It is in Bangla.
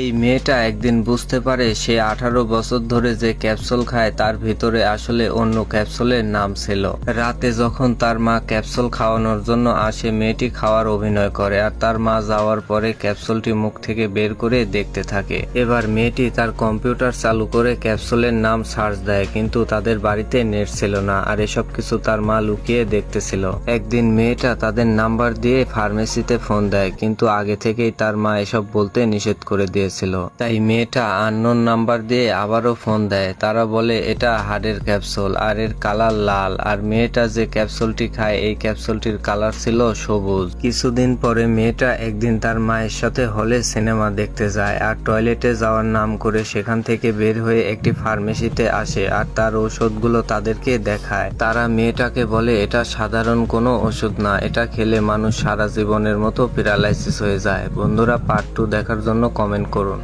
এই মেয়েটা একদিন বুঝতে পারে সে 18 বছর ধরে যে ক্যাপসুল খায় তার ভিতরে আসলে অন্য ক্যাপসুলের নাম ছিল। রাতে যখন তার মা ক্যাপসুল খাওয়ানোর জন্য আসে, মেয়েটি খাওয়ার অভিনয় করে আর তার মা যাওয়ার পরে ক্যাপসুলটি মুখ থেকে বের করে দেখতে থাকে। এবার মেয়েটি তার কম্পিউটার চালু করে ক্যাপসুলের নাম সার্চ দেয়, কিন্তু তাদের বাড়িতে নেট ছিল না আর এসব কিছু তার মা লুকিয়ে দেখতেছিল। একদিন মেয়েটা তাদের নাম্বার দিয়ে ফার্মেসিতে ফোন দেয়, কিন্তু আগে থেকেই তার মা এসব বলতে নিষেধ করে দিয়েছিল। তাই মেয়েটা আননোন নাম্বার দিয়ে আবারও ফোন দেয়। তারা বলে এটা হাড়ের ক্যাপসুল আর এর কালার লাল, আর মেয়েটা যে ক্যাপসুলটি খায় এই ক্যাপসুলটির কালার ছিল সবুজ। কিছুদিন পরে মেয়েটা একদিন তার মায়ের সাথে হলে সিনেমা দেখতে যায় আর টয়লেটে যাওয়ার নাম করে সেখান থেকে বের হয়ে একটি ফার্মেসিতে আসে আর তার ওষুধগুলো তাদেরকে দেখায়। তারা মেয়েটাকে বলে এটা সাধারণ কোনো ওষুধ না, এটা খেলে মানুষ সারা জীবনের মতো প্যারালাইসিস হয়ে যায়। বন্ধুরা, পার্ট 2 দেখার জন্য কমেন্ট করুন।